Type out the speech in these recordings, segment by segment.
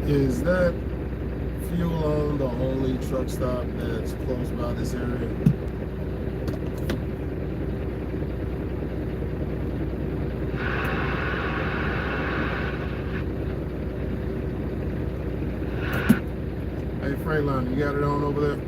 Is that fuel on the only truck stop that's close by this area? Hey, Freightliner, you got it on over there?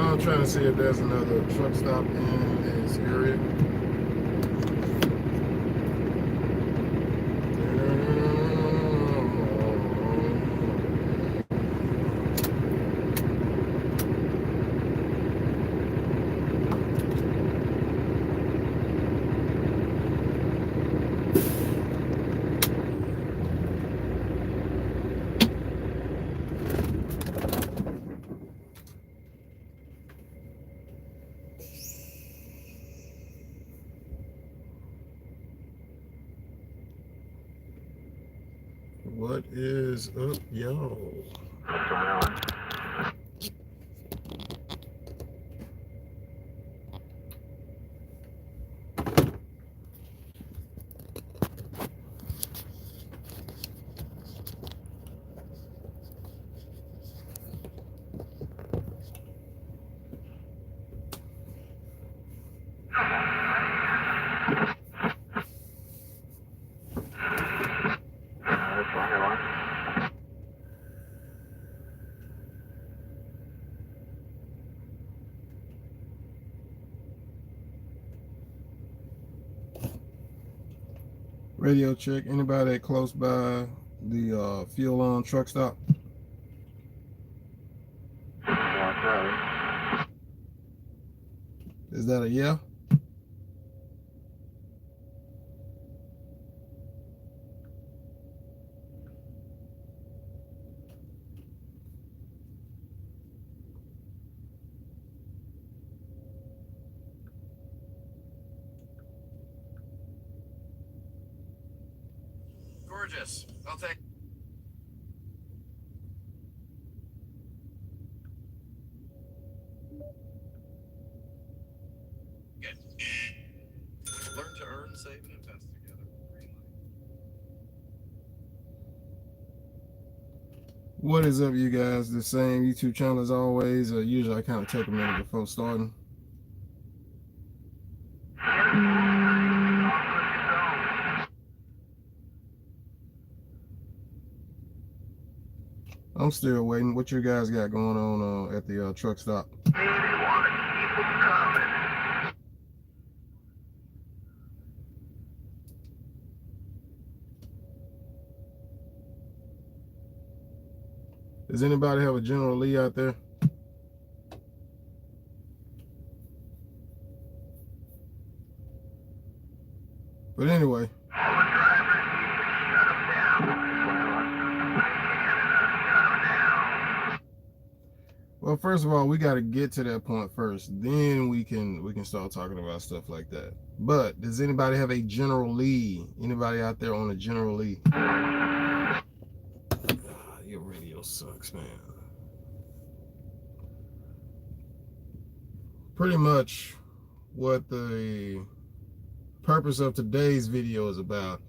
I'm trying to see if there's another truck stop in this area. What is up, yo? What's going on? What's going on? Radio check. Anybody close by the fuel on truck stop? Okay. Is that a yeah? Gorgeous. I'll take. Good. Learn to earn, save, and invest together. What is up, you guys? The same YouTube channel as always. Usually I kind of take a minute before starting. I'm still waiting. What you guys got going on at the truck stop? Maybe want to keep them coming. Does anybody have a General Lee out there? But anyway. All the drivers need to shut them down. Shut them down. Well, first of all, we got to get to that point first. Then we can start talking about stuff like that. But does anybody have a General Lee? Anybody out there on a General Lee? Your radio sucks, man. Pretty much what the purpose of today's video is about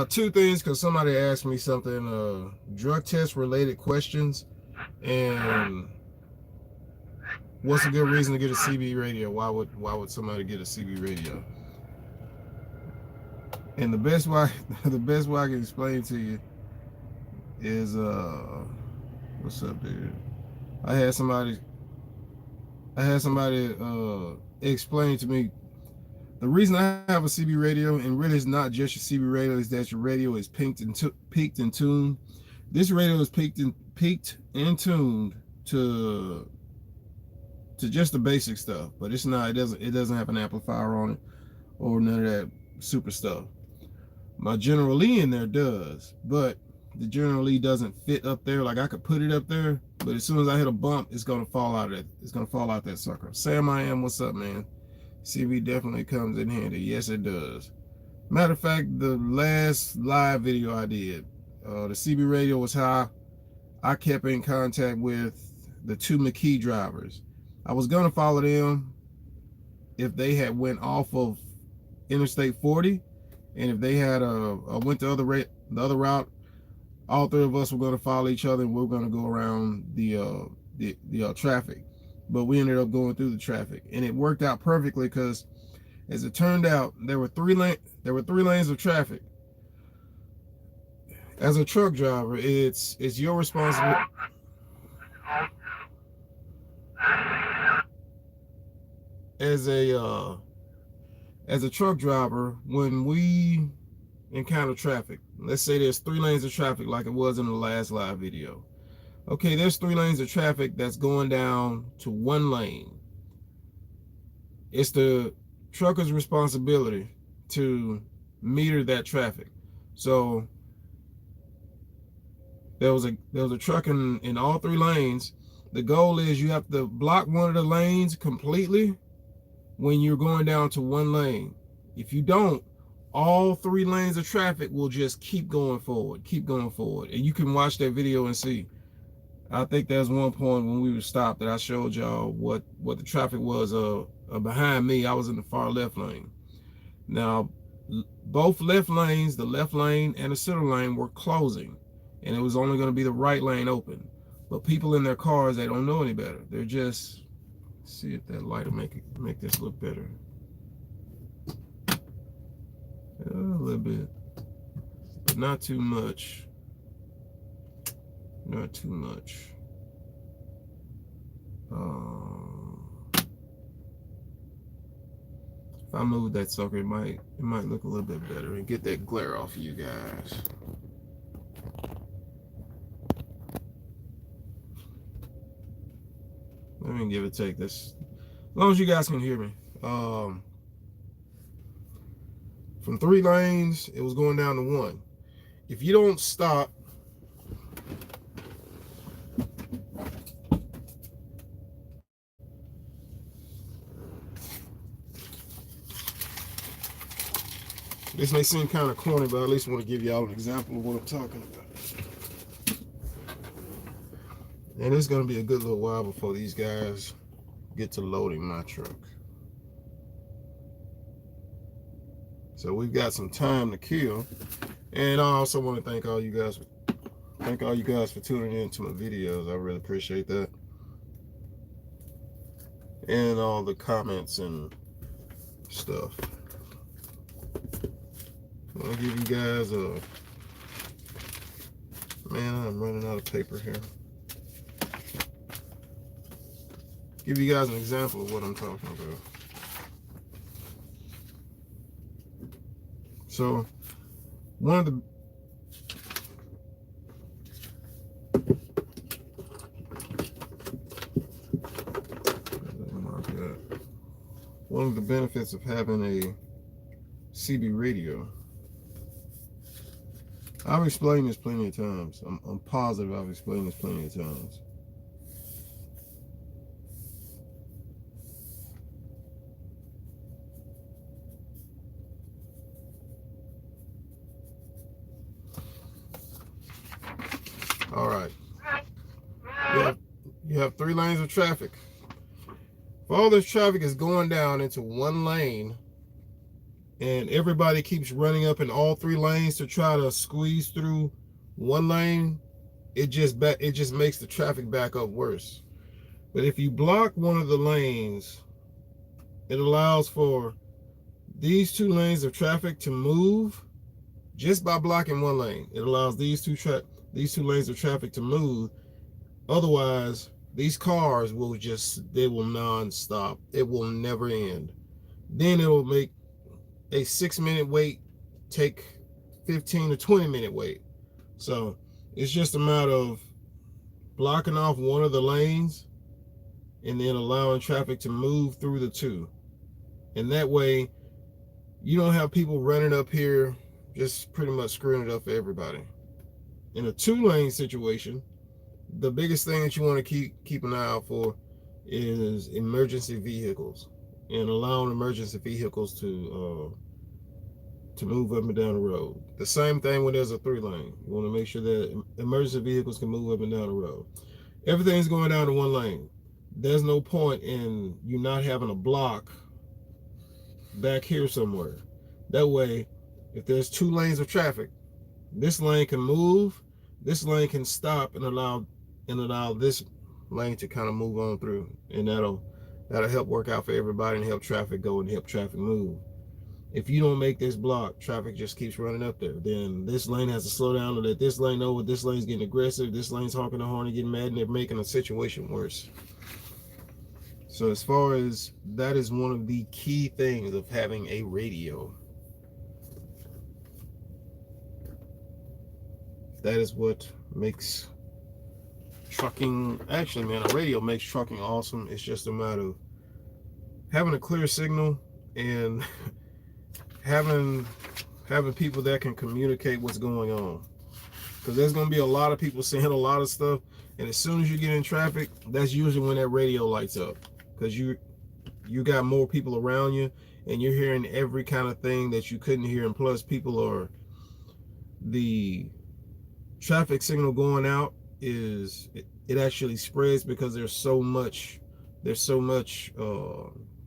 two things, because somebody asked me something, drug test related questions, and what's a good reason to get a CB radio? Why would somebody get a CB radio? And the best way I can explain to you is what's up, dude? I had somebody explain to me the reason I have a CB radio, and really it's not just your CB radio, is that your radio is peaked and tuned. This radio is peaked and tuned to just the basic stuff, but it's not. It doesn't have an amplifier on it or none of that super stuff. My General Lee in there does, but the General Lee doesn't fit up there. Like, I could put it up there, but as soon as I hit a bump, it's gonna fall out of it. It's gonna fall out that sucker. Sam, I am. What's up, man? CB definitely comes in handy. Yes, it does. Matter of fact, the last live video I did, the CB radio was how I kept in contact with the two McKee drivers. I was gonna follow them if they had went off of Interstate 40, and if they had went the other route. All three of us were gonna follow each other, and we were gonna go around the traffic. But we ended up going through the traffic, and it worked out perfectly because, as it turned out, there were three lanes of traffic. As a truck driver, it's your responsibility. As a truck driver, when we encounter traffic, let's say there's 3 lanes of traffic like it was in the last live video. Okay, there's 3 lanes of traffic that's going down to 1 lane. It's the trucker's responsibility to meter that traffic. So there was a truck in all 3 lanes. The goal is you have to block one of the lanes completely when you're going down to 1 lane. If you don't, all 3 lanes of traffic will just keep going forward. And you can watch that video and see. I think there's one point when we were stopped that I showed y'all what the traffic was behind me. I was in the far left lane. Now, both left lanes, the left lane and the center lane, were closing, and it was only going to be the right lane open. But people in their cars, they don't know any better. They're just, see if that light will make this look better. A little bit, but not too much. Not too much. If I move that sucker, it might look a little bit better and get that glare off of you guys. Let me give it a take. This, as long as you guys can hear me. From 3 lanes, it was going down to 1. If you don't stop, this may seem kind of corny, but I at least want to give y'all an example of what I'm talking about. And it's going to be a good little while before these guys get to loading my truck. So we've got some time to kill. And I also want to thank all you guys for tuning in to my videos. I really appreciate that. And all the comments and stuff. I'll give you guys a Man, I'm running out of paper here. Give you guys an example of what I'm talking about. So, one of the benefits of having a CB radio. I've explained this plenty of times. I'm positive I've explained this plenty of times. All right. You have 3 lanes of traffic. If all this traffic is going down into one lane, and everybody keeps running up in all 3 lanes to try to squeeze through one lane, it just makes the traffic back up worse. But if you block one of the lanes, it allows for these 2 lanes of traffic to move just by blocking one lane. It allows these two lanes of traffic to move. Otherwise, these cars they will non-stop. It will never end. Then it will make a 6-minute wait take 15 to 20-minute wait. So it's just a matter of blocking off one of the lanes and then allowing traffic to move through the 2. And that way, you don't have people running up here just pretty much screwing it up for everybody. In a 2-lane situation, the biggest thing that you want to keep an eye out for is emergency vehicles, and allowing emergency vehicles to move up and down the road. The same thing when there's a 3-lane. You want to make sure that emergency vehicles can move up and down the road. Everything's going down to one lane. There's no point in you not having a block back here somewhere. That way, if there's 2 lanes of traffic, this lane can move, this lane can stop, and allow this lane to kind of move on through, and that'll help work out for everybody and help traffic go and help traffic move. If you don't make this block, traffic just keeps running up there. Then this lane has to slow down to let this lane know what this lane's getting aggressive. This lane's honking the horn and getting mad, and they're making a situation worse. So as far as that is one of the key things of having a radio. That is what makes trucking, actually, man, a radio makes trucking awesome. It's just a matter of having a clear signal and having people that can communicate what's going on. Because there's going to be a lot of people saying a lot of stuff, and as soon as you get in traffic, that's usually when that radio lights up. Because you got more people around you, and you're hearing every kind of thing that you couldn't hear. And plus, the traffic signal going out it actually spreads because there's so much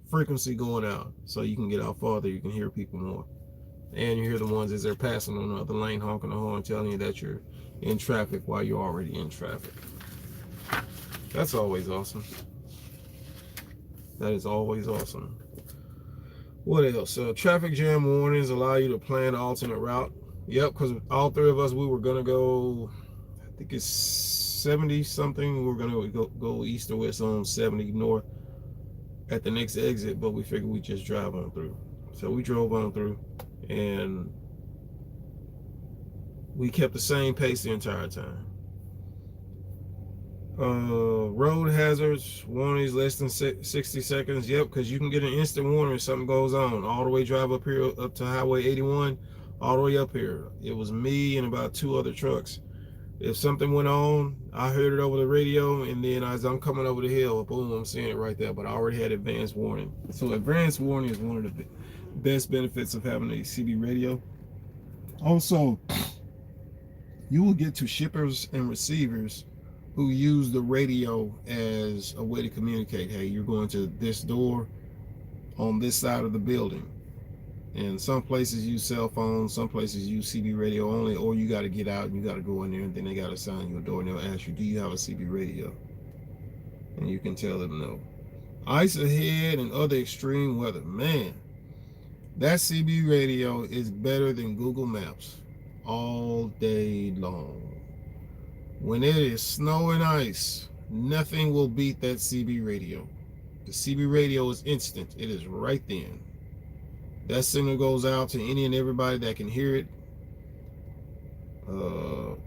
frequency going out. So you can get out farther, you can hear people more, and you hear the ones as they're passing on the other lane honking the horn, telling you that you're in traffic while you're already in traffic. That's always awesome. That is always awesome. What else? Traffic jam warnings allow you to plan an alternate route. Yep, because all 3 of us, we were gonna go, I think it's 70 something. We were gonna go east or west on 70 north at the next exit, but we figured we'd just drive on through. So we drove on through, and we kept the same pace the entire time. Road hazards warnings less than 60 seconds. Yep, because you can get an instant warning if something goes on. All the way drive up here, up to Highway 81, all the way up here. It was me and about 2 other trucks. If something went on, I heard it over the radio, and then as I'm coming over the hill, boom, I'm seeing it right there. But I already had advanced warning. So advanced warning is one of the best benefits of having a CB radio. Also, you will get to shippers and receivers who use the radio as a way to communicate. Hey, you're going to this door on this side of the building. And some places use cell phones, some places use CB radio only, or you got to get out and you got to go in there, and then they got to assign you a door, and they'll ask you, do you have a CB radio? And you can tell them no. Ice ahead and other extreme weather. Man, that CB radio is better than Google Maps all day long. When it is snow and ice, nothing will beat that CB radio. The CB radio is instant. It is right then. That signal goes out to any and everybody that can hear it.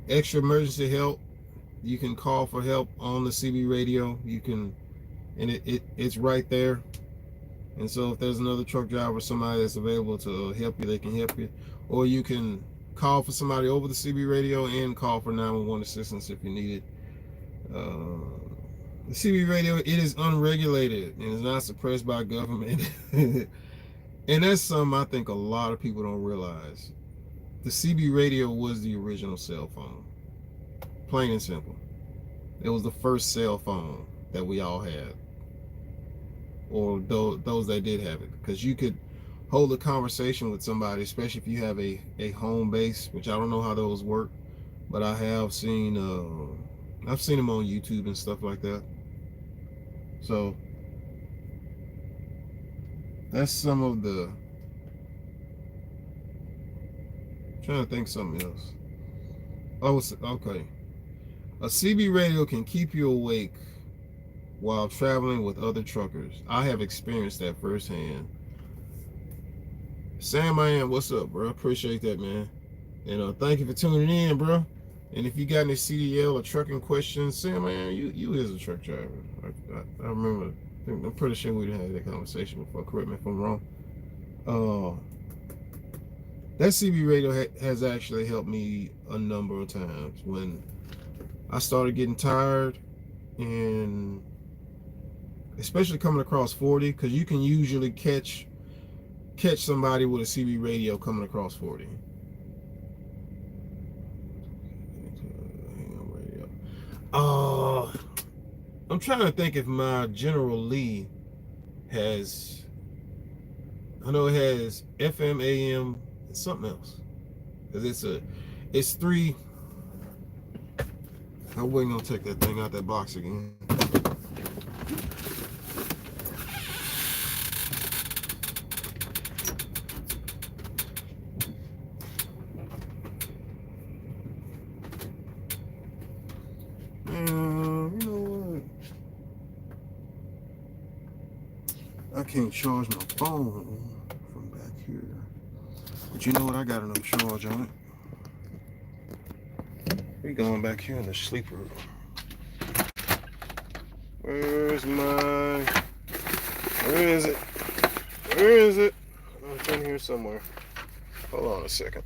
Extra emergency help, you can call for help on the CB radio. You can, and it's right there. And so if there's another truck driver, somebody that's available to help you, they can help you. Or you can call for somebody over the CB radio and call for 911 assistance if you need it. The CB radio, it is unregulated and is not suppressed by government. And that's something I think a lot of people don't realize. The CB radio was the original cell phone. Plain and simple. It was the first cell phone that we all had. Or those that did have it. Because you could hold a conversation with somebody, especially if you have a home base, which I don't know how those work, but I have seen I've seen them on YouTube and stuff like that. So that's some of the, I'm trying to think something else. Oh, okay. A CB radio can keep you awake while traveling with other truckers. I have experienced that firsthand. Sam, I am. What's up, bro? Appreciate that, man. And thank you for tuning in, bro. And if you got any CDL or trucking questions, Sam, man, you is a truck driver. I remember. I'm pretty sure we had that conversation before. Correct me if I'm wrong. That CB radio has actually helped me a number of times when I started getting tired, and especially coming across 40, because you can usually catch somebody with a CB radio coming across 40. I'm trying to think if my General Lee has, I know it has FM, AM, and something else. Because it's three. I wasn't gonna take that thing out that box again. You know what? I can't charge my phone from back here. But you know what? I got enough charge on it. We going back here in the sleeper room. Where is it? Where is it? Oh, it's in here somewhere. Hold on a second.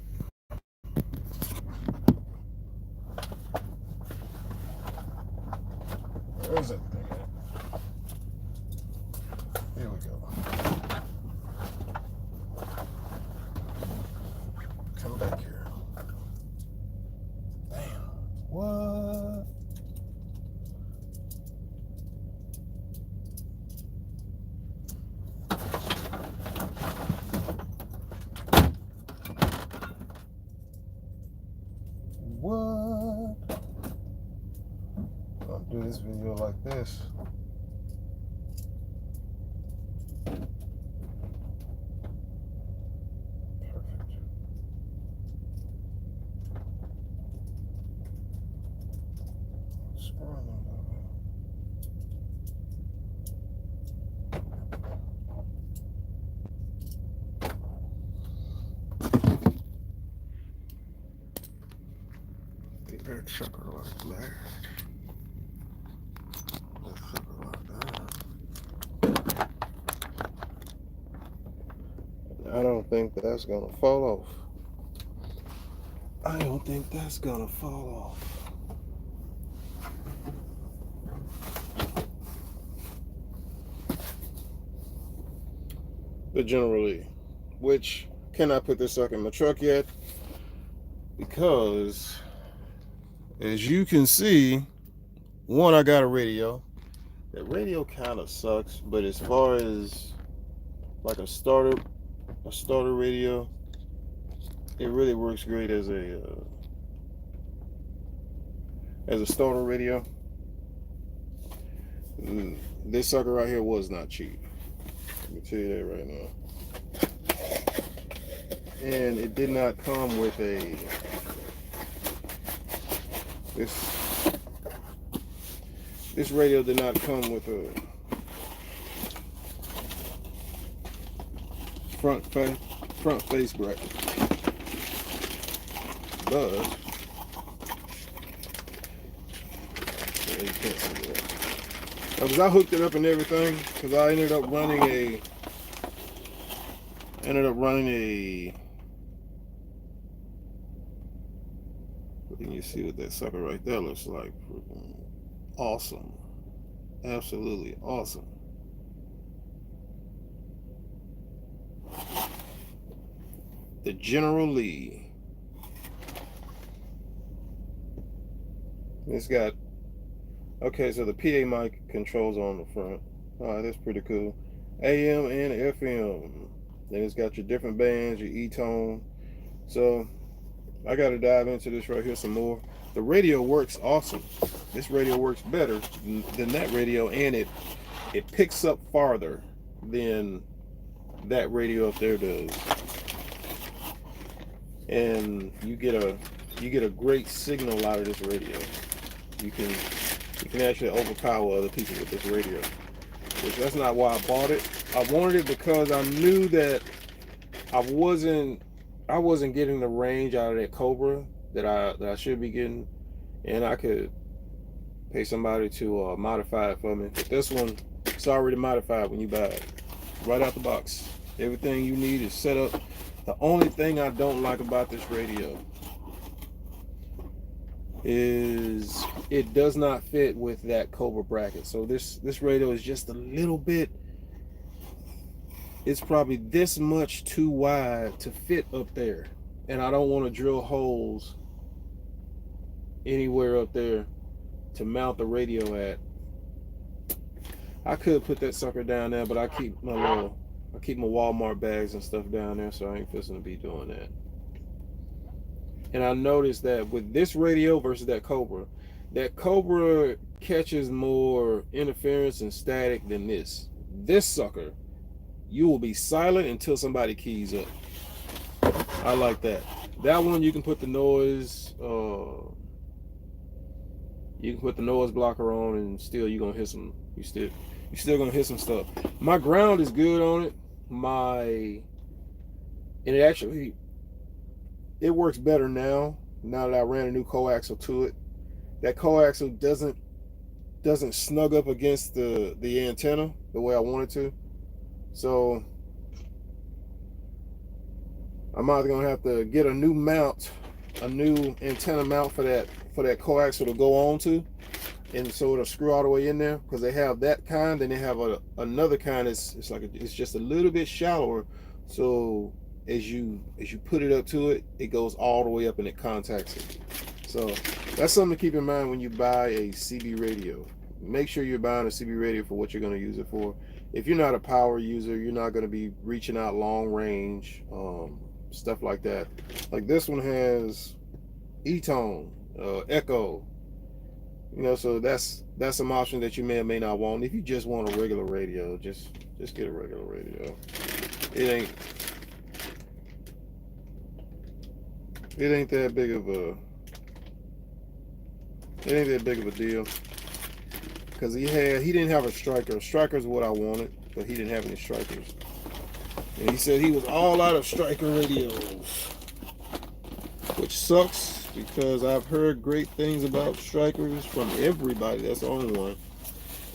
Where is it? Here we go. Come back here. Damn. What? What? I'll do this video like this. Perfect. That sucker like that. That sucker like that. I don't think that's gonna fall off. I don't think that's gonna fall off. The General Lee, which cannot put this sucker in my truck yet because, as you can see, one, I got a radio. That radio kind of sucks, but as far as like a starter radio, it really works great as a starter radio. This sucker right here was not cheap. Let me tell you that right now. And it did not come with this This radio did not come with a front face bracket, but yeah, you can't see that. Because I hooked it up and everything, because I ended up running a can you see what that sucker right there looks like? Awesome. Absolutely awesome. The General Lee. It's got, okay, so the PA mic controls on the front. Alright, that's pretty cool. AM and FM. Then it's got your different bands, your E-tone. So I got to dive into this right here some more. The radio works awesome. This radio works better than that radio, and it picks up farther than that radio up there does. And you get a great signal out of this radio. You can actually overpower other people with this radio. Which that's not why I bought it. I wanted it because I knew that I wasn't getting the range out of that Cobra that I should be getting, and I could pay somebody to modify it for me. But this one, it's already modified when you buy it, right out the box. Everything you need is set up. The only thing I don't like about this radio is it does not fit with that Cobra bracket. So this radio is just a little bit, it's probably this much too wide to fit up there, and I don't want to drill holes anywhere up there to mount the radio at. I could put that sucker down there, but I keep my Walmart bags and stuff down there, so I ain't fixing to be doing that. And I noticed that with this radio versus that Cobra catches more interference and static than this. This sucker, you will be silent until somebody keys up. I like that. That one you can put the noise blocker on, and still you're gonna hit some. You still gonna hit some stuff. My ground is good on it. And it works better now that I ran a new coaxial to it. That coaxial doesn't snug up against the antenna the way I want it to. So I'm either gonna have to get a new antenna mount for that coaxial to go on to, and so it'll screw all the way in there, because they have that kind, and they have another kind. It's just a little bit shallower, so as you put it up to it, it goes all the way up and it contacts it. So that's something to keep in mind when you buy a CB radio. Make sure you're buying a CB radio for what you're going to use it for. If you're not a power user, you're not going to be reaching out long range, stuff like that. Like this one has E-tone, echo, so that's some option that you may or may not want. If you just want a regular radio, just get a regular radio. It ain't that big of a deal, because he didn't have a striker. Striker's what I wanted, but he didn't have any strikers. And he said he was all out of striker radios, which sucks, because I've heard great things about strikers from everybody that's on one.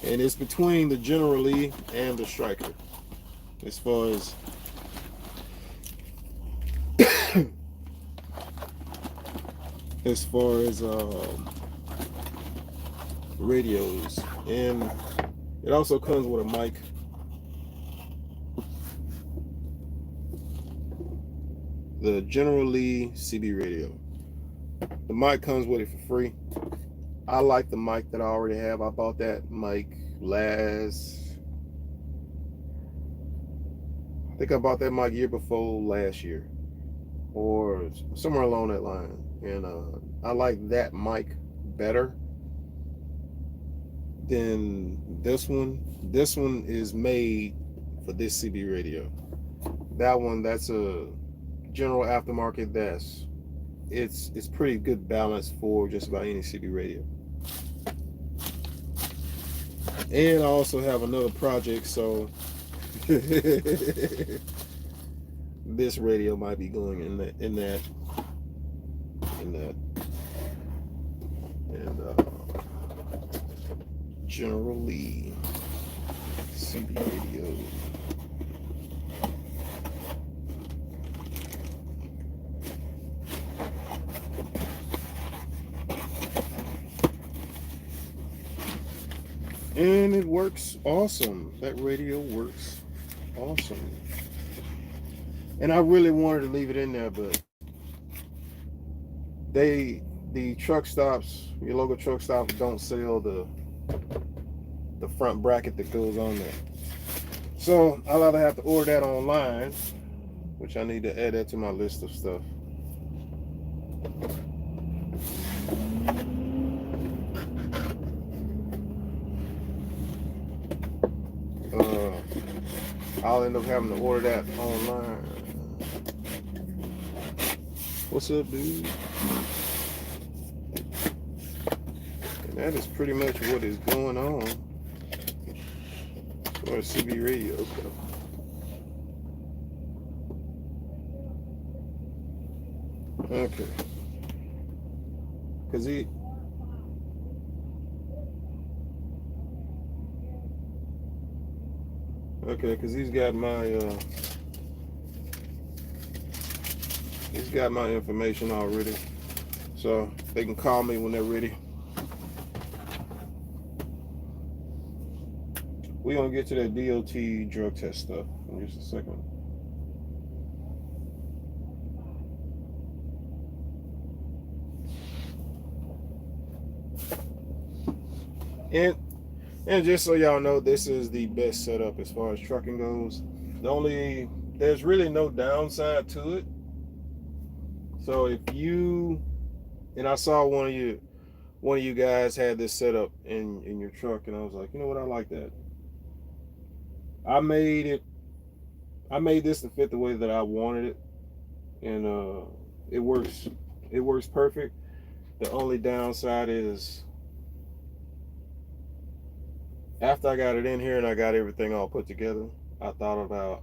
And it's between the General Lee and the striker as far as radios. And it also comes with a mic. The General Lee CB radio. The mic comes with it for free. I like the mic that I already have. I bought that mic I think I bought that mic year before last year, or somewhere along that line. And I like that mic better than this one. This one is made for this CB radio. That one, that's a general aftermarket. It's pretty good balance for just about any CB radio. And I also have another project, so this radio might be going in that, and generally CB radio. And it works awesome. That radio works awesome. And I really wanted to leave it in there, but the truck stops, your local truck stops don't sell the front bracket that goes on there. So I'll either have to order that online, which I need to add that to my list of stuff. I'll end up having to order that online. What's up, dude? And that is pretty much what is going on for CB radio. Okay. Cause he's got my information already, so they can call me when they're ready. We're gonna get to that DOT drug test stuff in just a second. And just so y'all know, this is the best setup as far as trucking goes. There's really no downside to it. So and I saw one of you guys had this setup in your truck, and I was like, you know what, I like that. I made this to fit the way that I wanted it, and it works perfect. The only downside is after I got it in here and I got everything all put together, I thought about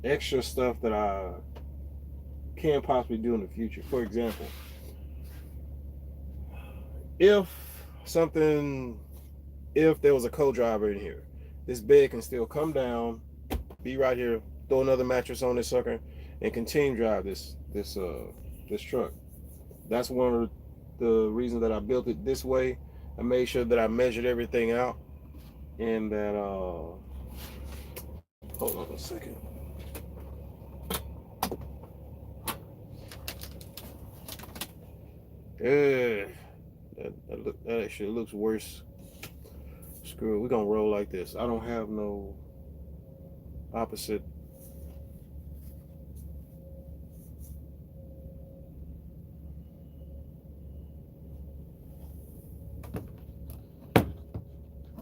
extra stuff that I can possibly do in the future. For example, if there was a co-driver in here, this bed can still come down, be right here, throw another mattress on this sucker, and continue to drive this truck. That's one of the reasons that I built it this way. I made sure that I measured everything out, and that hold on a second. That actually looks worse. Screw it, we're gonna roll like this. I don't have no opposite.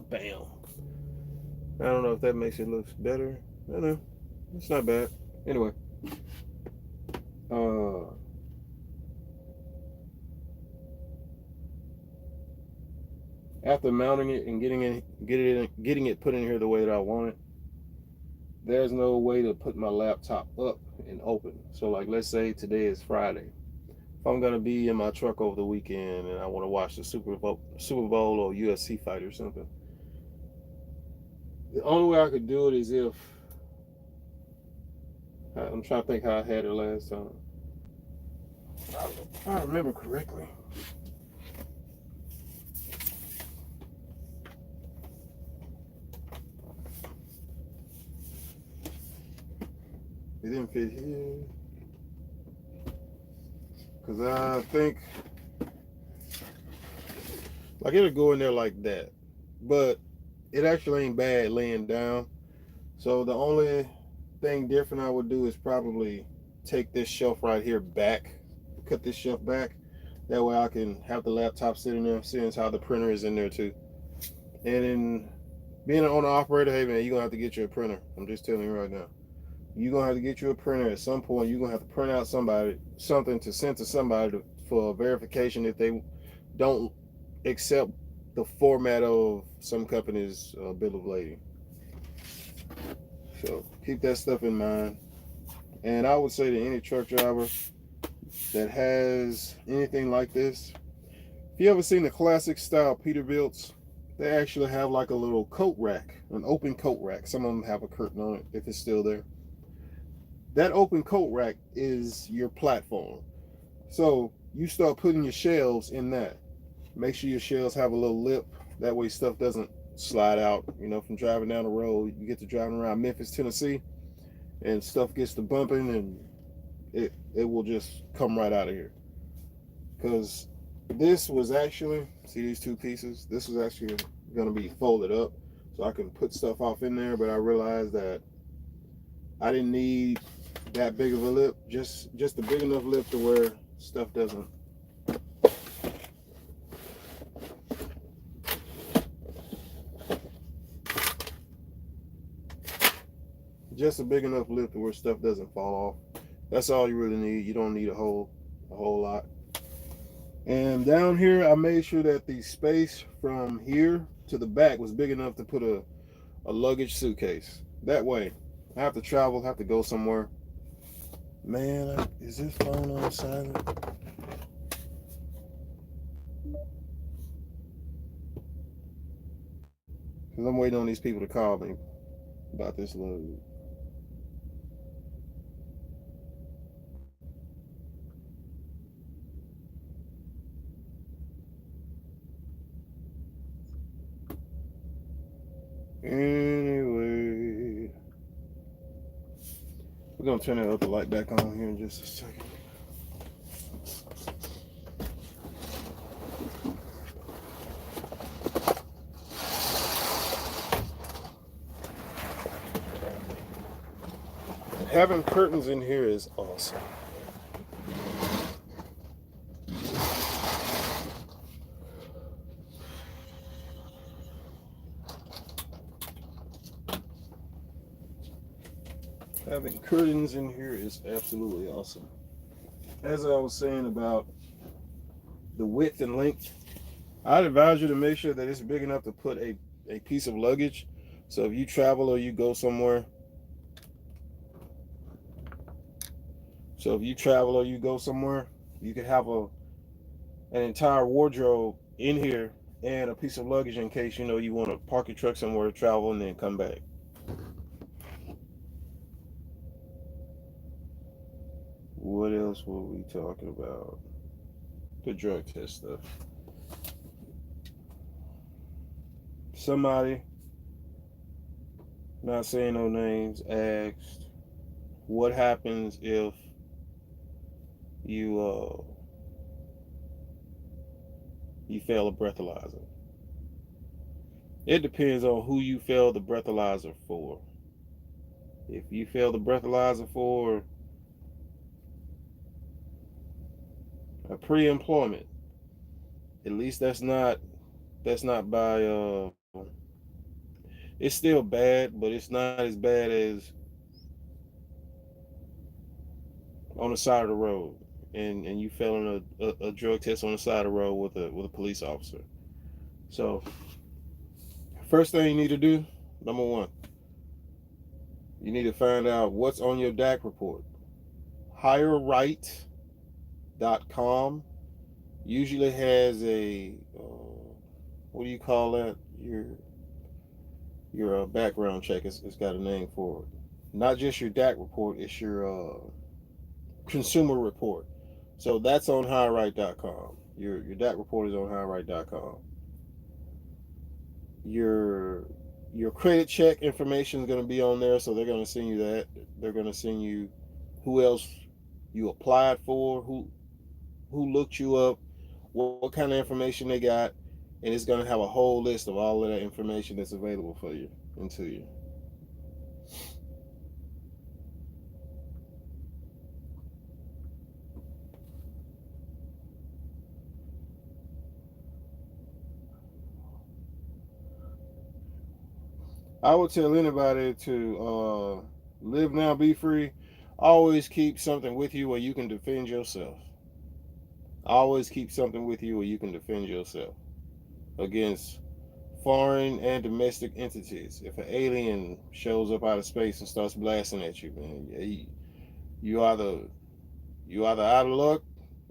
Bam. I don't know if that makes it look better. I don't know. It's not bad. Anyway. After mounting it and getting it put in here the way that I want it, there's no way to put my laptop up and open. So like, let's say today is Friday. If I'm gonna be in my truck over the weekend and I want to watch the Super Bowl or UFC fight or something, the only way I could do it is if I'm trying to think how I had it last time. If I remember correctly. It didn't fit here. Because I think, like, it'll go in there like that. But it actually ain't bad laying down. So the only thing different I would do is probably take this shelf right here back, cut this shelf back. That way I can have the laptop sitting there, seeing how the printer is in there too. And in being an owner operator, hey man, you're gonna have to get you a printer. I'm just telling you right now. You're gonna have to get you a printer at some point. You're gonna have to print out something to send to somebody for verification if they don't accept the format of some companies' bill of lading. So keep that stuff in mind. And I would say to any truck driver that has anything like this, if you ever seen the classic style Peterbilts, they actually have like a little coat rack, an open coat rack. Some of them have a curtain on it if it's still there. That open coat rack is your platform. So you start putting your shelves in that. Make sure your shelves have a little lip. That way stuff doesn't slide out. You know, from driving down the road, you get to driving around Memphis, Tennessee, and stuff gets to bumping, and it will just come right out of here. Because this was actually, see these two pieces? This was actually going to be folded up so I can put stuff off in there, but I realized that I didn't need that big of a lip, just a big enough lip to where stuff doesn't. Just a big enough lip to where stuff doesn't fall off. That's all you really need. You don't need a whole lot. And down here, I made sure that the space from here to the back was big enough to put a luggage suitcase. That way, I have to travel, have to go somewhere. Man, is this phone on silent? Because I'm waiting on these people to call me about this load. Anyway, we're going to turn that other light back on here in just a second. Having curtains in here is awesome. Having curtains in here is absolutely awesome. As I was saying about the width and length, I'd advise you to make sure that it's big enough to put a piece of luggage. So if you travel or you go somewhere, you could have an entire wardrobe in here and a piece of luggage in case you know you want to park your truck somewhere, travel, and then come back. What else were we talking about? The drug test stuff. Somebody, not saying no names, asked, what happens if you you fail a breathalyzer? It depends on who you fail the breathalyzer for. If you fail the breathalyzer for a pre-employment, at least that's not by it's still bad, but it's not as bad as on the side of the road and you failing a drug test on the side of the road with a police officer. So first thing you need to do, number one, you need to find out what's on your DAC report. HireRight.com usually has a what do you call that? Your background check. It's got a name for it. Not just your DAC report. It's your consumer report. So that's on HireRight.com. Your DAC report is on HireRight.com. Your credit check information is going to be on there, so they're going to send you that. They're going to send you who else you applied for, who looked you up, what kind of information they got, and it's going to have a whole list of all of that information that's available for you and to you. I would tell anybody to live now, be free. Always keep something with you where you can defend yourself. Always keep something with you where you can defend yourself. against foreign and domestic entities. If an alien shows up out of space and starts blasting at you, man, you either you either out of luck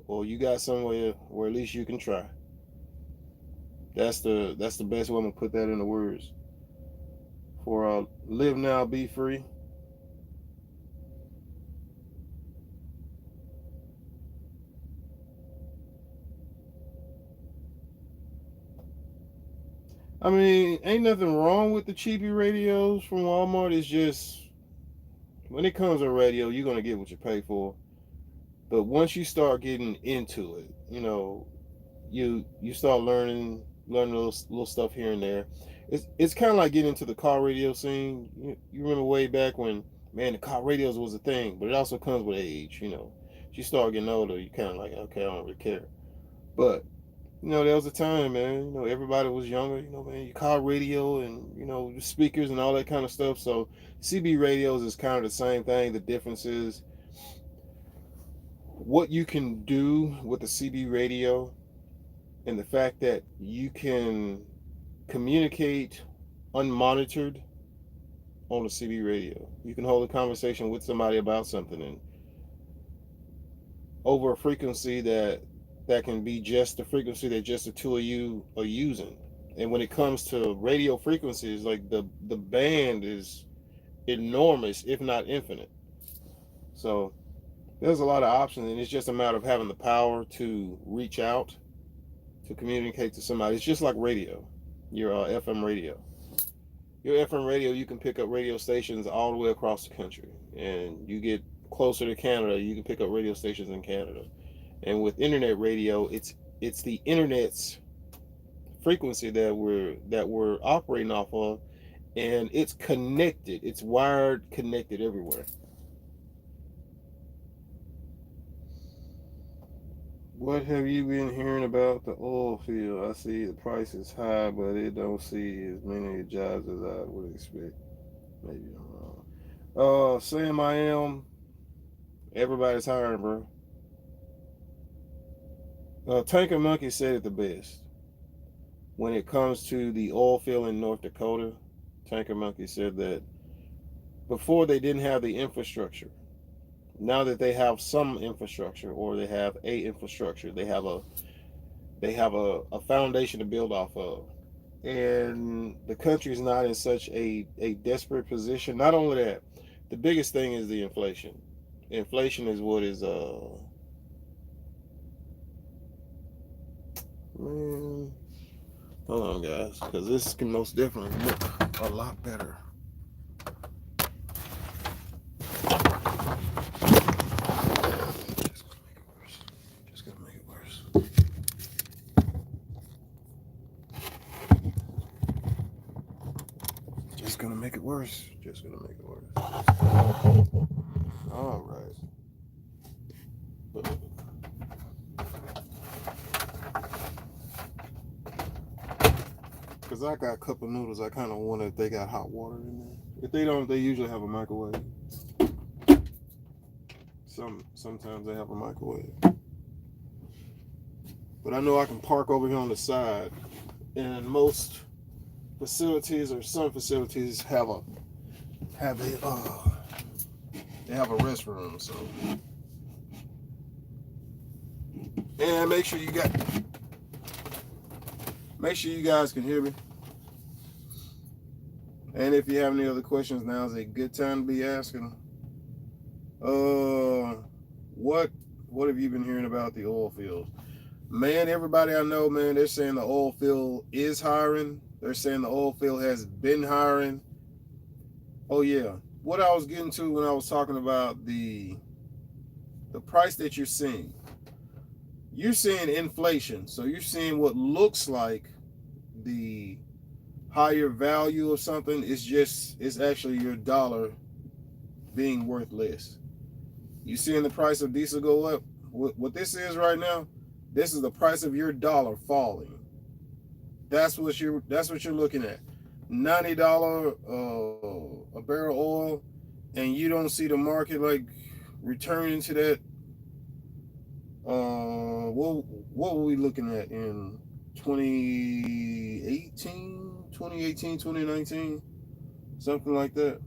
or you got somewhere where at least you can try. That's the best way I'm gonna put that into words. For live now, be free. I mean, ain't nothing wrong with the cheapy radios from Walmart. It's just when it comes to radio, you're gonna get what you pay for. But once you start getting into it, you start learning little stuff here and there. It's kind of like getting into the car radio scene. You remember way back when, man, the car radios was a thing, but it also comes with age. You start getting older, you kind of like, okay, I don't really care. But there was a time, man. Everybody was younger. Man, your car radio and speakers and all that kind of stuff. So CB radios is kind of the same thing. The difference is what you can do with the CB radio and the fact that you can communicate unmonitored on the CB radio. You can hold a conversation with somebody about something and over a frequency that can be just the frequency that just the two of you are using. And when it comes to radio frequencies, like the band is enormous, if not infinite. So there's a lot of options, and it's just a matter of having the power to reach out to communicate to somebody. It's just like radio, your FM radio. Your FM radio, you can pick up radio stations all the way across the country, and you get closer to Canada, you can pick up radio stations in Canada. And with internet radio, it's the internet's frequency that we're operating off of, and it's connected. It's wired, connected everywhere. What have you been hearing about the oil field? I see the price is high, but it don't see as many jobs as I would expect. Maybe I'm wrong. Sam, I am. Everybody's hiring, bro. Tanker Monkey said it the best. When it comes to the oil field in North Dakota, Tanker Monkey said that before they didn't have the infrastructure. Now that they have some infrastructure, or they have a infrastructure, they have a foundation to build off of. And the country is not in such a desperate position. Not only that, the biggest thing is the inflation. Inflation is what is man. Hold on, guys, because this can most definitely look a lot better. Just gonna make it worse. Just gonna make it worse. Just gonna make it worse. All right. Because I got a cup of noodles, I kind of wonder if they got hot water in there. If they don't, they usually have a microwave. Sometimes they have a microwave. But I know I can park over here on the side, and most facilities or some facilities have a they have a restroom. So, and make sure you guys can hear me. And if you have any other questions, now is a good time to be asking. What have you been hearing about the oil field? Man, everybody I know, man, they're saying the oil field is hiring. They're saying the oil field has been hiring. Oh yeah, what I was getting to when I was talking about the price that you're seeing. You're seeing inflation, so you're seeing what looks like the higher value of something. It's actually your dollar being worth less. You seeing the price of diesel go up? What this is right now, this is the price of your dollar falling. That's what you're looking at. $90 a barrel oil, and you don't see the market like returning to that. What were we looking at in 2018, 2019, something like that.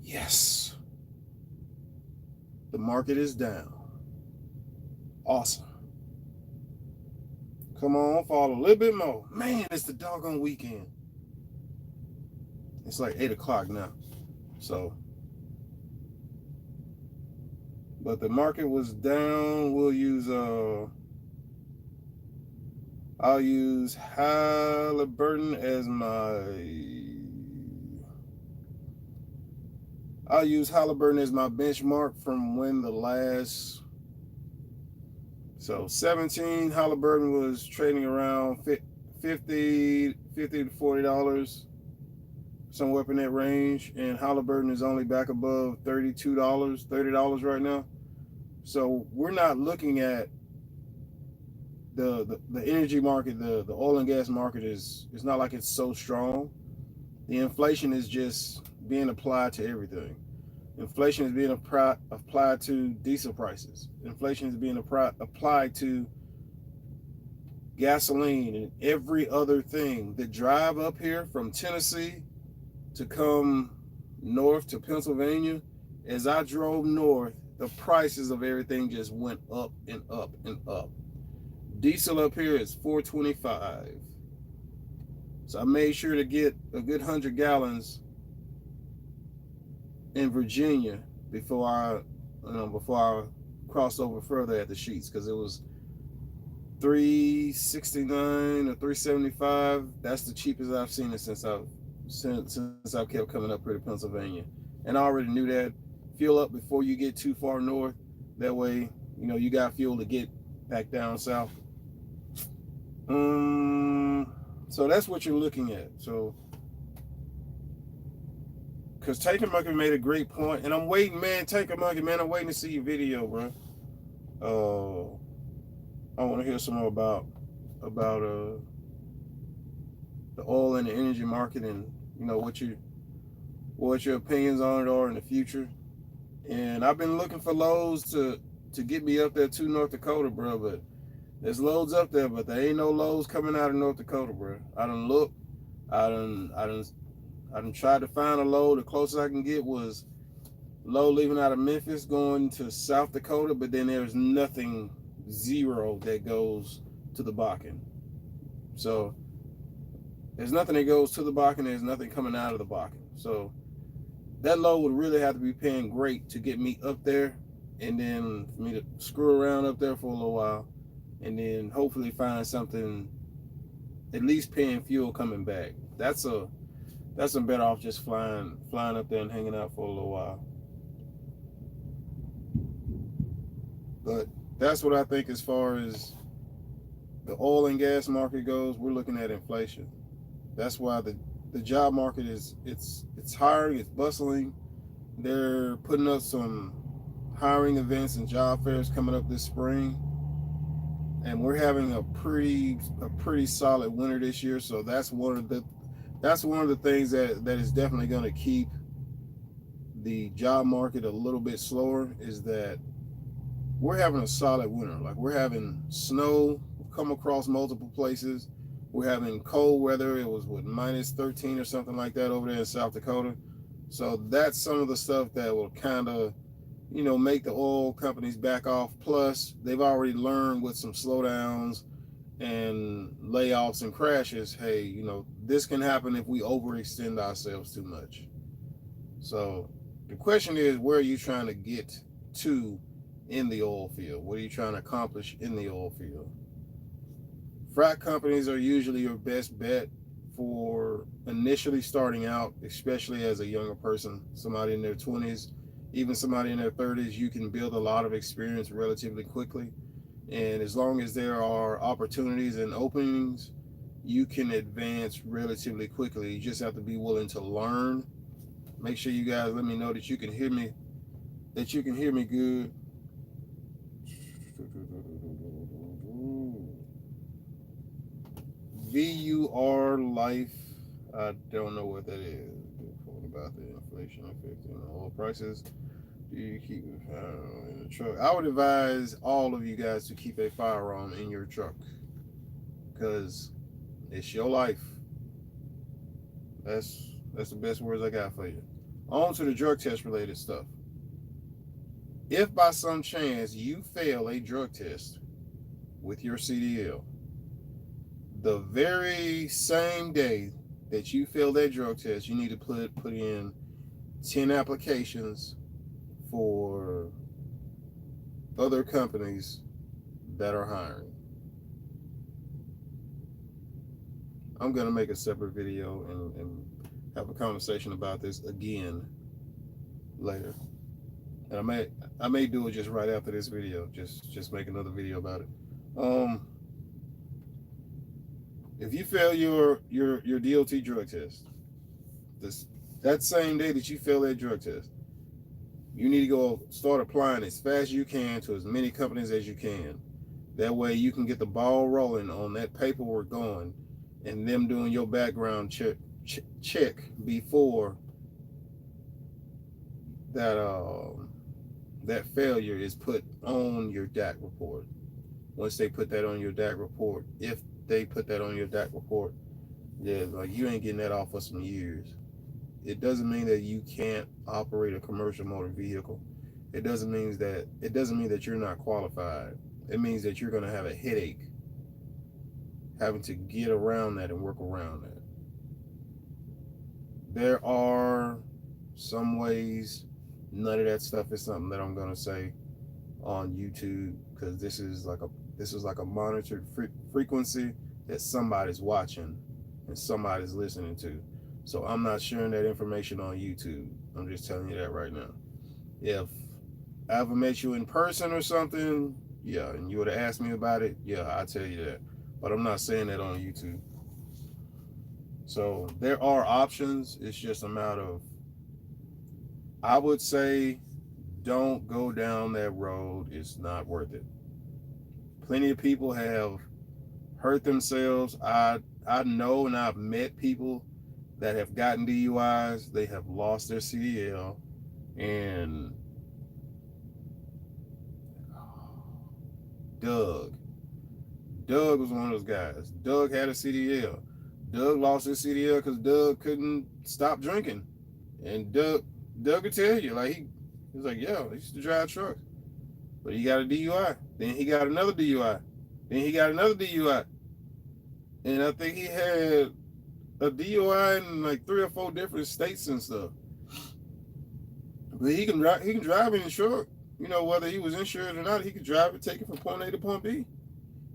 Yes, the market is down. Awesome. Come on, fall a little bit more. Man, it's the doggone weekend. It's like 8 o'clock now. So, but the market was down. I'll use Halliburton as my benchmark from when the last. So 17 Halliburton was trading around 50 to $40, somewhere up in that range, and Halliburton is only back above $30 right now. So we're not looking at the energy market, the oil and gas market is not like it's so strong. The inflation is just being applied to everything. Inflation is being applied to diesel prices. Inflation is being applied to gasoline and every other thing. The drive up here from Tennessee to come north to Pennsylvania, as I drove north, the prices of everything just went up and up and up. Diesel up here is $4.25. So I made sure to get a good 100 gallons in Virginia before I crossed over further at the Sheets, because it was $3.69 or $3.75. That's the cheapest I've seen it since I've kept coming up here to Pennsylvania. And I already knew that. Fuel up before you get too far north. That way, you got fuel to get back down south. So that's what you're looking at. So, because Taker Monkey made a great point, and I'm waiting, man. Taker Monkey, man, I'm waiting to see your video, bro. I want to hear some more about the oil and the energy market, and what your opinions on it are in the future. And I've been looking for loads to get me up there to North Dakota, bro. But there's loads up there, but there ain't no loads coming out of North Dakota, bro. I done looked. I done tried to find a load. The closest I can get was load leaving out of Memphis going to South Dakota, but then there's nothing, zero, that goes to the Bakken. So there's nothing that goes to the Bakken. There's nothing coming out of the Bakken. So that load would really have to be paying great to get me up there, and then for me to screw around up there for a little while, and then hopefully find something, at least paying fuel coming back. That's I'm better off just flying up there and hanging out for a little while. But that's what I think as far as the oil and gas market goes. We're looking at inflation. That's why the job market it's hiring, it's bustling. They're putting up some hiring events and job fairs coming up this spring, and we're having a pretty solid winter this year. So that's one of the things that is definitely going to keep the job market a little bit slower, is that we're having a solid winter. Like, we're having snow come across multiple places. We're having cold weather. It was minus 13 or something like that over there in South Dakota. So that's some of the stuff that will kind of, make the oil companies back off. Plus, they've already learned with some slowdowns and layoffs and crashes, hey, this can happen if we overextend ourselves too much. So the question is, where are you trying to get to in the oil field? What are you trying to accomplish in the oil field? Frac companies are usually your best bet for initially starting out, especially as a younger person, somebody in their 20s, even somebody in their 30s. You can build a lot of experience relatively quickly. And as long as there are opportunities and openings, you can advance relatively quickly. You just have to be willing to learn. Make sure you guys let me know that you can hear me, good. VUR Life, I don't know what that is. What about the inflation affecting oil prices? Do you keep a firearm in the truck? I would advise all of you guys to keep a firearm in your truck. because it's your life. That's the best words I got for you. On to the drug test related stuff. If by some chance you fail a drug test with your CDL, the very same day that you fail that drug test, you need to put in 10 applications for other companies that are hiring. I'm going to make a separate video and have a conversation about this again later. And I may do it just right after this video. Just make another video about it. If you fail your DOT drug test, that same day that you fail that drug test, you need to go start applying as fast as you can to as many companies as you can. That way you can get the ball rolling on that paperwork going and them doing your background check before that failure is put on your DAC report. Once they put that on your DAC report, if they put that on your DAC report, yeah, like you ain't getting that off for some years. It doesn't mean that you can't operate a commercial motor vehicle. It doesn't mean that you're not qualified. It means that you're going to have a headache having to get around that and work around that. There are some ways. None of that stuff is something that I'm going to say on YouTube, because this is like a monitored frequency that somebody's watching and somebody's listening to. So I'm not sharing that information on YouTube. I'm just telling you that right now. If I ever met you in person or something, yeah, and you would have asked me about it, yeah, I'll tell you that. But I'm not saying that on YouTube. So there are options. It's just a matter of, I would say, don't go down that road. It's not worth it. Plenty of people have hurt themselves. I know, and I've met people that have gotten DUIs. They have lost their CDL, and Doug was one of those guys. Doug had a CDL. Doug lost his CDL because Doug couldn't stop drinking, and Doug could tell you, like, he was like, yeah, he used to drive trucks, but he got a DUI. Then he got another DUI. Then he got another DUI, and I think he had a DUI in like 3 or 4 different states and stuff. But he can drive in the truck. You know, whether he was insured or not, he could drive it, take it from point A to point B.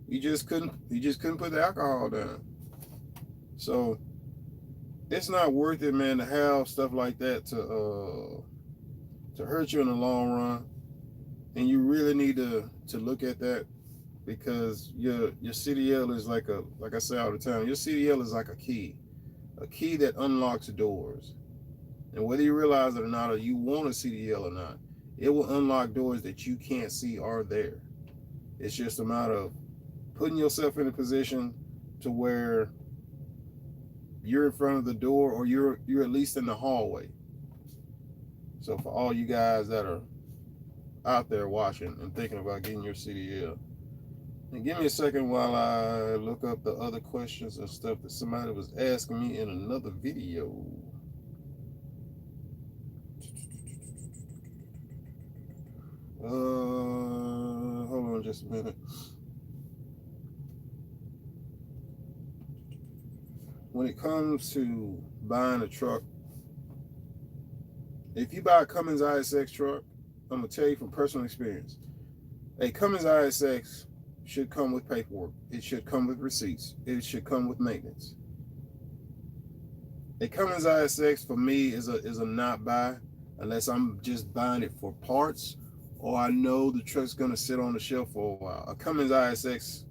He just couldn't put the alcohol down. So it's not worth it, man, to have stuff like that to hurt you in the long run. And you really need to look at that, because your CDL is like I say all the time, your CDL is like a key that unlocks doors. And whether you realize it or not, or you want a CDL or not, it will unlock doors that you can't see are there. It's just a matter of putting yourself in a position to where you're in front of the door, or you're at least in the hallway. So for all you guys that are out there watching and thinking about getting your CDL, and give me a second while I look up the other questions and stuff that somebody was asking me in another video. Hold on just a minute. When it comes to buying a truck, if you buy a Cummins ISX truck, I'm gonna tell you from personal experience, a Cummins ISX should come with paperwork. It should come with receipts. It should come with maintenance. A Cummins ISX for me is a not buy, unless I'm just buying it for parts, or I know the truck's gonna sit on the shelf for a while. A Cummins ISX,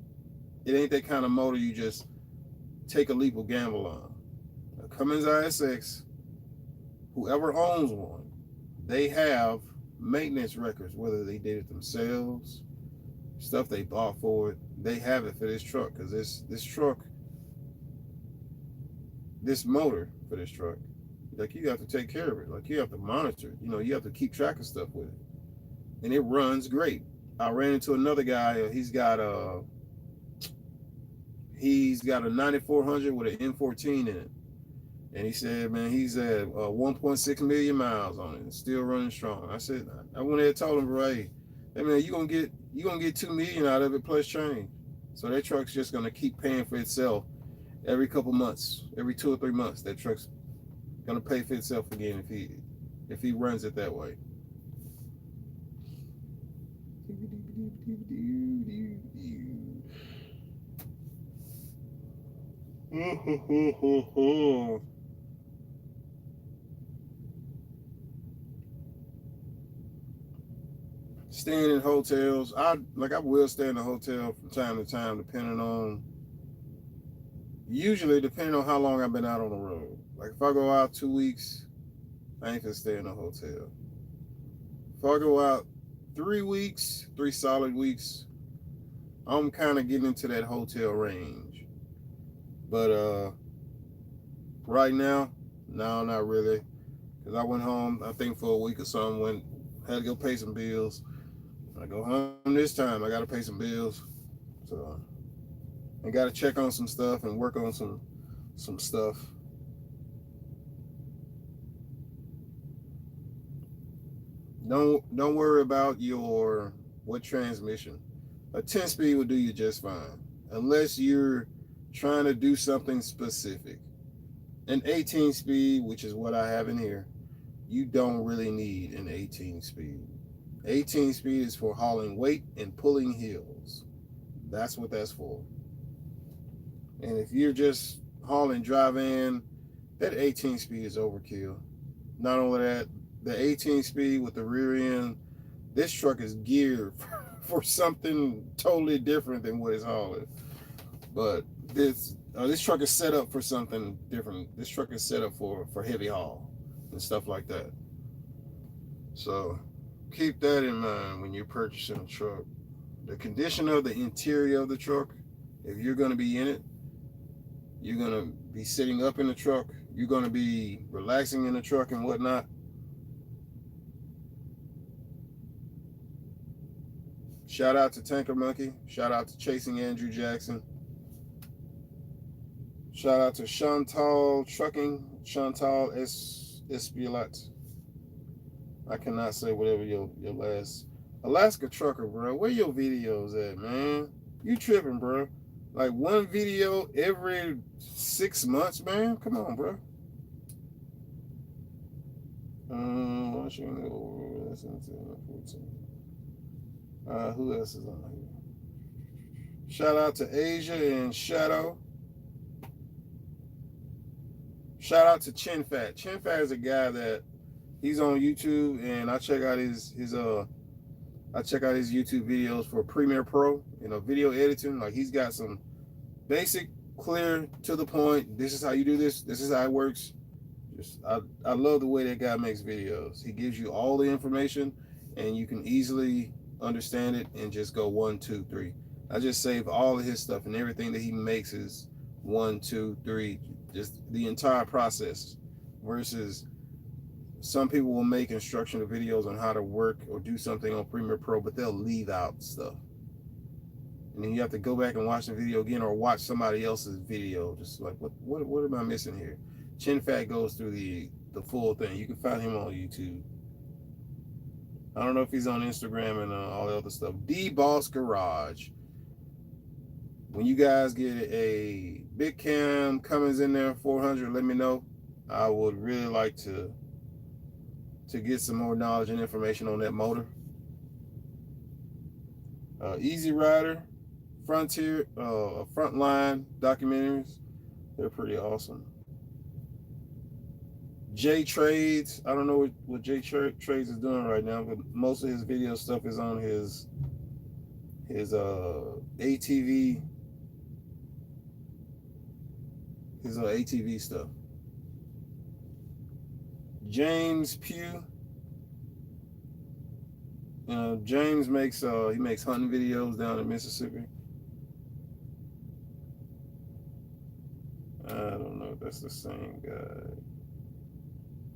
it ain't that kind of motor you just take a leap or gamble on. A Cummins ISX, whoever owns one, they have maintenance records, whether they did it themselves, stuff they bought for it. They have it for this truck, because this truck, this motor for this truck, like, you have to take care of it. Like, you have to monitor it. You know, you have to keep track of stuff with it, and it runs great. I ran into another guy. He's got He's got a 9400 with an M14 in it. And he said, man, he's at 1.6 million miles on it, and still running strong. I said, I went ahead and told him, right, hey man, you gonna get 2 million out of it plus change. So that truck's just gonna keep paying for itself every couple months, every 2 or 3 months. That truck's gonna pay for itself again if he runs it that way. Staying in hotels, I will stay in a hotel from time to time, depending on how long I've been out on the road. Like if I go out 2 weeks, I ain't gonna stay in a hotel. If I go out 3 weeks, 3 solid weeks, I'm kind of getting into that hotel range. But right now, no, not really. Cause I went home, I think for a week or something, had to go pay some bills. I go home this time, I gotta pay some bills. So I gotta check on some stuff and work on some stuff. Don't worry about what transmission. A 10 speed will do you just fine. Unless you're trying to do something specific. An 18 speed, which is what I have in here, you don't really need an 18 speed. 18 speed is for hauling weight and pulling hills. That's what that's for. And if you're just hauling dry van, that 18 speed is overkill. Not only that, the 18 speed with the rear end, this truck is geared for something totally different than what it's hauling. But this truck is set up for something different. This truck is set up for heavy haul and stuff like that. So keep that in mind when you're purchasing a truck. The condition of the interior of the truck, if you're going to be in it, you're going to be sitting up in the truck, you're going to be relaxing in the truck and whatnot. Shout out to Tanker Monkey. Shout out to Chasing Andrew Jackson. Shout out to Chantal Trucking, Chantal Espillat. I cannot say whatever your last Alaska Trucker, bro. Where your videos at, man? You tripping, bro? Like one video every 6 months, man. Come on, bro. Watching over. That's 14. Who else is on here? Shout out to Asia and Shadow. Shout out to Chin Fat. Chin Fat is a guy that he's on YouTube, and I check out his YouTube videos for Premiere Pro, video editing. Like he's got some basic, clear, to the point. This is how you do this. This is how it works. I love the way that guy makes videos. He gives you all the information, and you can easily understand it and just go 1, 2, 3. I just save all of his stuff, and everything that he makes is 1, 2, 3, just the entire process. Versus some people will make instructional videos on how to work or do something on Premiere Pro, but they'll leave out stuff. And then you have to go back and watch the video again or watch somebody else's video. Just like, what am I missing here? Chin Fat goes through the full thing. You can find him on YouTube. I don't know if he's on Instagram and all the other stuff. D-Boss Garage. When you guys get a big cam Cummins in there, 400, let me know. I would really like to get some more knowledge and information on that motor. Easy Rider, Frontier, Frontline documentaries. They're pretty awesome. J Trades. I don't know what J Trades is doing right now, but most of his video stuff is on his ATV. His ATV stuff. James Pugh. James makes hunting videos down in Mississippi. I don't know if that's the same guy.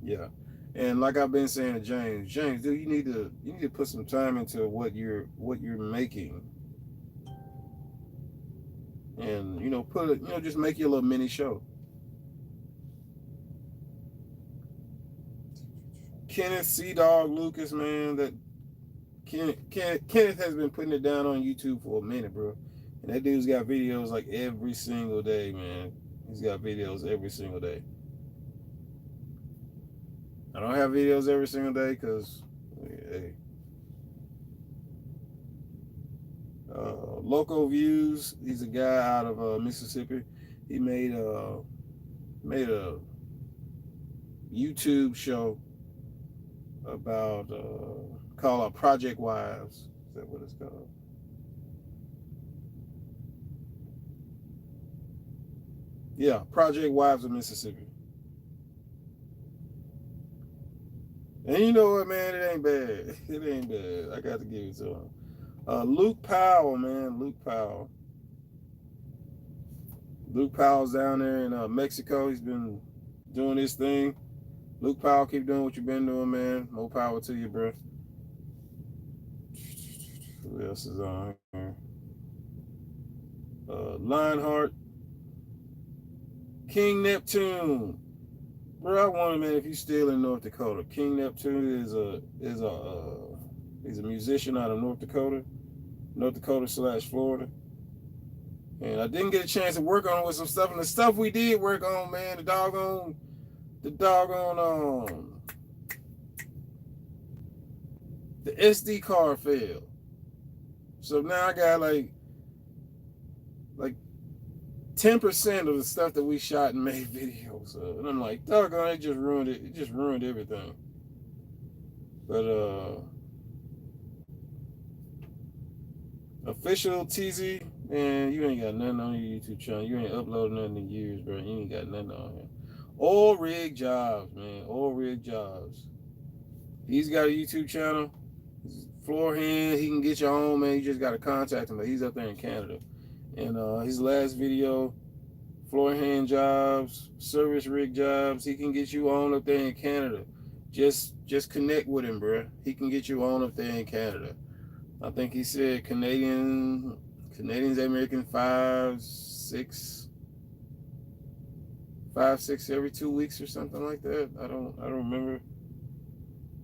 Yeah, and like I've been saying to James, dude, you need to put some time into what you're making. And and put it, just make your little mini show. Kenneth C Dog Lucas, man, that Kenneth has been putting it down on YouTube for a minute, bro. And that dude's got videos like every single day, man. He's got videos every single day. I don't have videos every single day because, hey. Local Views. He's a guy out of Mississippi. He made a YouTube show about called Project Wives. Is that what it's called? Yeah, Project Wives of Mississippi. And you know what, man? It ain't bad. It ain't bad. I got to give it to him. Luke Powell, man. Luke Powell. Luke Powell's down there in Mexico. He's been doing his thing. Luke Powell, keep doing what you've been doing, man. More power to you, bro. Who else is on here? Lionheart. King Neptune. Bro, I wonder, man, if he's still in North Dakota. King Neptune he's a musician out of North Dakota / Florida. And I didn't get a chance to work on with some stuff. And the stuff we did work on, man, the doggone the SD card failed. So now I got like 10% of the stuff that we shot and made videos of. And I'm like, doggone, it just ruined it. It just ruined everything. But official TZ, man, you ain't got nothing on your YouTube channel. You ain't uploaded nothing in years, bro. You ain't got nothing on here. Oil Rig Jobs, man. Oil Rig Jobs. He's got a YouTube channel. Floor hand, he can get you on, man. You just got to contact him. But he's up there in Canada. And his last video, floor hand jobs, service rig jobs, he can get you on up there in Canada. Just connect with him, bro. He can get you on up there in Canada. I think he said Canadians they making 5, 6 every 2 weeks or something like that. I don't remember.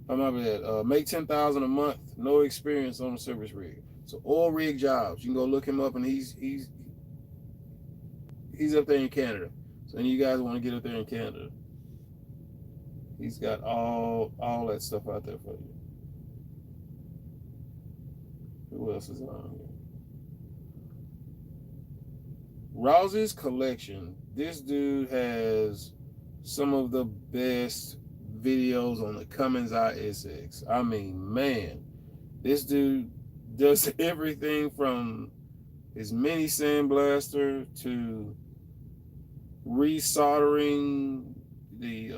I'm not bad. Make $10,000 a month, no experience on a service rig. So Oil Rig Jobs, you can go look him up, and he's up there in Canada. So any of you guys want to get up there in Canada, he's got all that stuff out there for you. Who else is on here? Rouse's Collection. This dude has some of the best videos on the Cummins ISX. I mean, man, this dude does everything from his mini sandblaster to resoldering the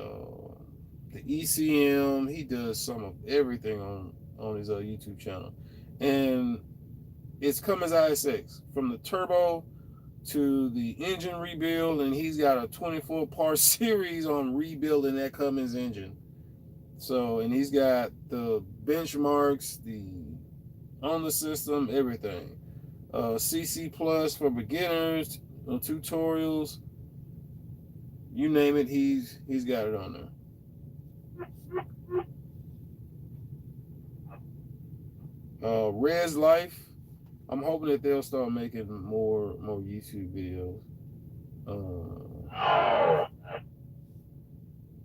ECM. He does some of everything on his YouTube channel, and it's Cummins ISX from the turbo to the engine rebuild, and he's got a 24-part series on rebuilding that Cummins engine. So, and he's got the benchmarks, on the system, everything. CC Plus for beginners, tutorials, you name it, he's got it on there. Res Life, I'm hoping that they'll start making more YouTube videos.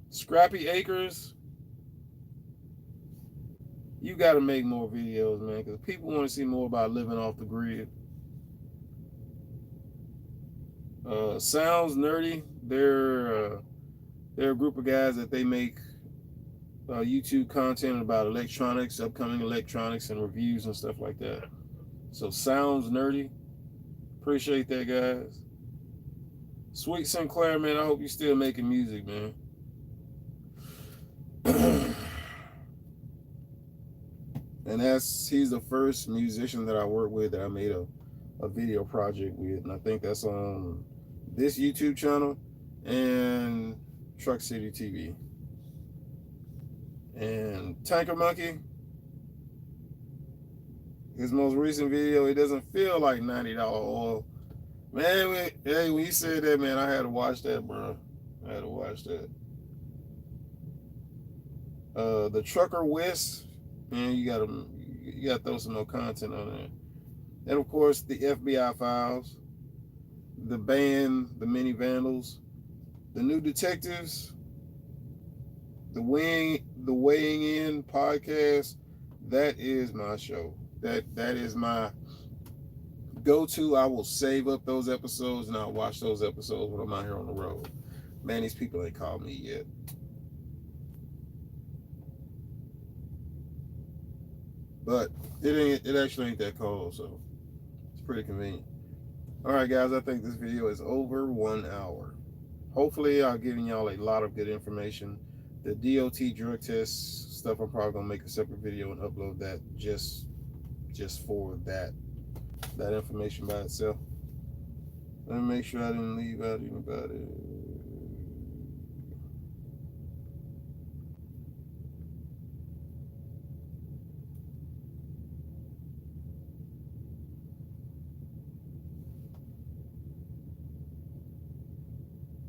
Scrappy Acres, you got to make more videos, man, because people want to see more about living off the grid. Sounds Nerdy, they're a group of guys that they make YouTube content about electronics, upcoming electronics, and reviews and stuff like that. So Sounds Nerdy, appreciate that, guys. Sweet Sinclair, man, I hope you're still making music, man. And he's the first musician that I worked with that I made a video project with, and I think that's on this YouTube channel and Truck City TV. And Tanker Monkey, his most recent video, it doesn't feel like $90 oil. Man, hey, when you said that, man, I had to watch that, bro. I had to watch that. The Trucker West, man, you gotta throw some more content on there. And of course, the FBI Files, the band, the Mini Vandals, the New Detectives, the Weighing In podcast. That is my show. That is my go-to. I will save up those episodes and I'll watch those episodes when I'm out here on the road. Man, these people ain't called me yet. But it actually ain't that cold, so it's pretty convenient. All right, guys, I think this video is over 1 hour. Hopefully, I've given y'all a lot of good information. The DOT drug test stuff, I'm probably gonna make a separate video and upload that just for that information by itself. Let me make sure I didn't leave out anybody.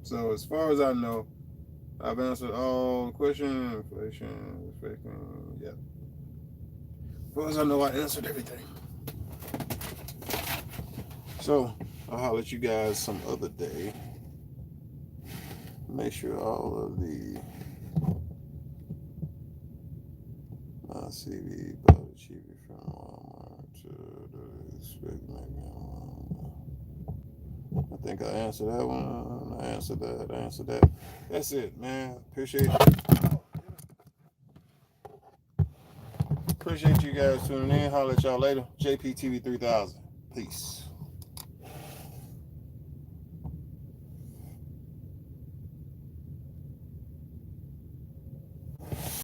So as far as I know, I've answered all the questions. Inflation, faking, yeah. As far as I know, I answered everything. So I'll holler at you guys some other day. Make sure all of the CV bought a cheapy from Walmart to the expect I think I answered that one. I answered that. That's it, man. Appreciate you guys tuning in. Holler at y'all later. JPTV 3000. Peace.